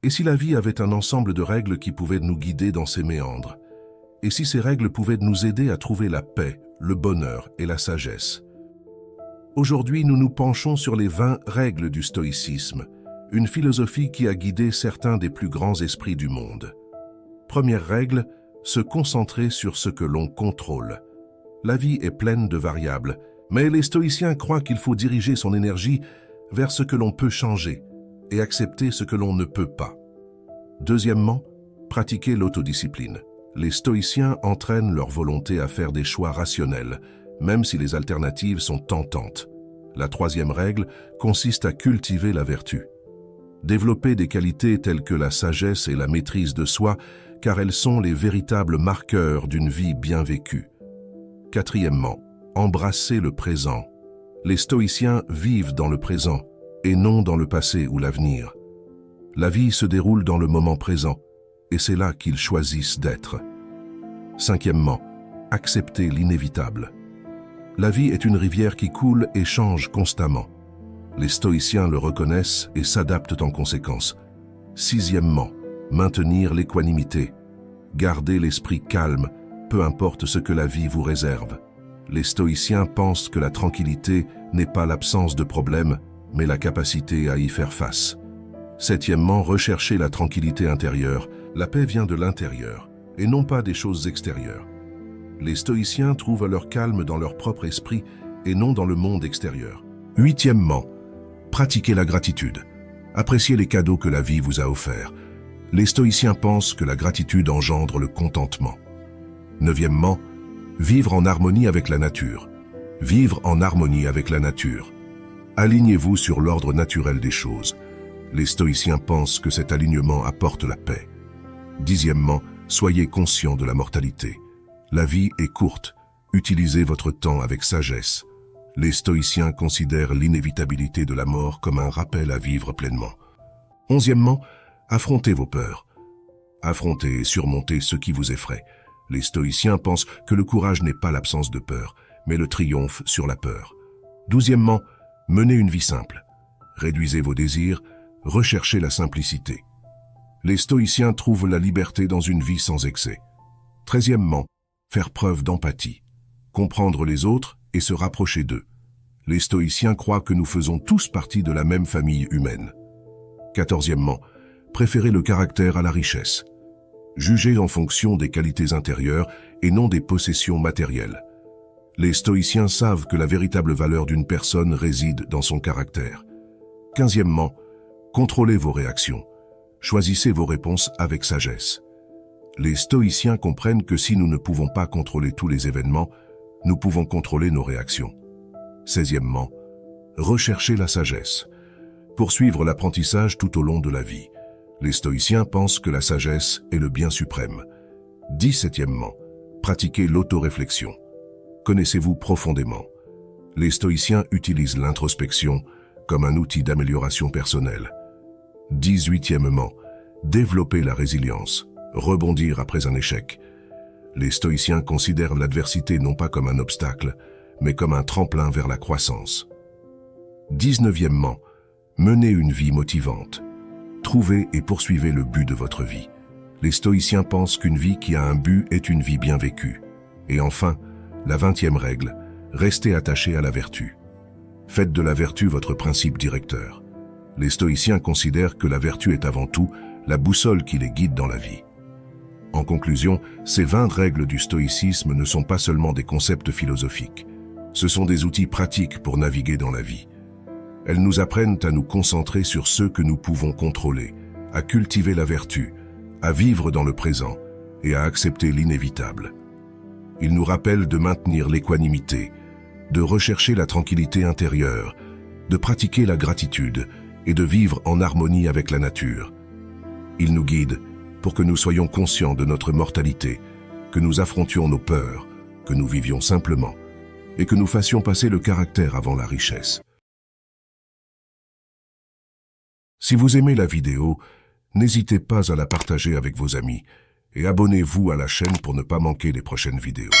Et si la vie avait un ensemble de règles qui pouvaient nous guider dans ses méandres? Et si ces règles pouvaient nous aider à trouver la paix, le bonheur et la sagesse? Aujourd'hui, nous nous penchons sur les 20 règles du stoïcisme, une philosophie qui a guidé certains des plus grands esprits du monde. Première règle, se concentrer sur ce que l'on contrôle. La vie est pleine de variables, mais les stoïciens croient qu'il faut diriger son énergie vers ce que l'on peut changer et accepter ce que l'on ne peut pas. Deuxièmement, pratiquer l'autodiscipline. Les stoïciens entraînent leur volonté à faire des choix rationnels, même si les alternatives sont tentantes. La troisième règle consiste à cultiver la vertu. Développer des qualités telles que la sagesse et la maîtrise de soi, car elles sont les véritables marqueurs d'une vie bien vécue. Quatrièmement, embrasser le présent. Les stoïciens vivent dans le présent et non dans le passé ou l'avenir. La vie se déroule dans le moment présent et c'est là qu'ils choisissent d'être. Cinquièmement, accepter l'inévitable. La vie est une rivière qui coule et change constamment. Les stoïciens le reconnaissent et s'adaptent en conséquence. Sixièmement, maintenir l'équanimité. Garder l'esprit calme, peu importe ce que la vie vous réserve. Les stoïciens pensent que la tranquillité n'est pas l'absence de problèmes, mais la capacité à y faire face. Septièmement, rechercher la tranquillité intérieure. La paix vient de l'intérieur, et non pas des choses extérieures. Les stoïciens trouvent leur calme dans leur propre esprit et non dans le monde extérieur. Huitièmement, pratiquer la gratitude. Appréciez les cadeaux que la vie vous a offerts. Les stoïciens pensent que la gratitude engendre le contentement. Neuvièmement, vivre en harmonie avec la nature. Vivre en harmonie avec la nature. Alignez-vous sur l'ordre naturel des choses. Les stoïciens pensent que cet alignement apporte la paix. Dixièmement, soyez conscient de la mortalité. La vie est courte. Utilisez votre temps avec sagesse. Les stoïciens considèrent l'inévitabilité de la mort comme un rappel à vivre pleinement. Onzièmement, affrontez vos peurs. Affrontez et surmontez ce qui vous effraie. Les stoïciens pensent que le courage n'est pas l'absence de peur, mais le triomphe sur la peur. Douzièmement, menez une vie simple. Réduisez vos désirs, recherchez la simplicité. Les stoïciens trouvent la liberté dans une vie sans excès. Treizièmement, faire preuve d'empathie. Comprendre les autres et se rapprocher d'eux. Les stoïciens croient que nous faisons tous partie de la même famille humaine. Quatorzièmement, préférer le caractère à la richesse. Jugez en fonction des qualités intérieures et non des possessions matérielles. Les stoïciens savent que la véritable valeur d'une personne réside dans son caractère. Quinzièmement, contrôlez vos réactions. Choisissez vos réponses avec sagesse. Les stoïciens comprennent que si nous ne pouvons pas contrôler tous les événements, nous pouvons contrôler nos réactions. Seizièmement, recherchez la sagesse. Poursuivre l'apprentissage tout au long de la vie. Les stoïciens pensent que la sagesse est le bien suprême. 17e, pratiquez l'autoréflexion. Connaissez-vous profondément. Les stoïciens utilisent l'introspection comme un outil d'amélioration personnelle. 18e, développez la résilience, rebondir après un échec. Les stoïciens considèrent l'adversité non pas comme un obstacle, mais comme un tremplin vers la croissance. 19e, menez une vie motivante. Trouvez et poursuivez le but de votre vie. Les stoïciens pensent qu'une vie qui a un but est une vie bien vécue. Et enfin, la 20e règle, restez attaché à la vertu. Faites de la vertu votre principe directeur. Les stoïciens considèrent que la vertu est avant tout la boussole qui les guide dans la vie. En conclusion, ces 20 règles du stoïcisme ne sont pas seulement des concepts philosophiques. Ce sont des outils pratiques pour naviguer dans la vie. Elles nous apprennent à nous concentrer sur ce que nous pouvons contrôler, à cultiver la vertu, à vivre dans le présent et à accepter l'inévitable. Ils nous rappellent de maintenir l'équanimité, de rechercher la tranquillité intérieure, de pratiquer la gratitude et de vivre en harmonie avec la nature. Ils nous guident pour que nous soyons conscients de notre mortalité, que nous affrontions nos peurs, que nous vivions simplement et que nous fassions passer le caractère avant la richesse. Si vous aimez la vidéo, n'hésitez pas à la partager avec vos amis et abonnez-vous à la chaîne pour ne pas manquer les prochaines vidéos.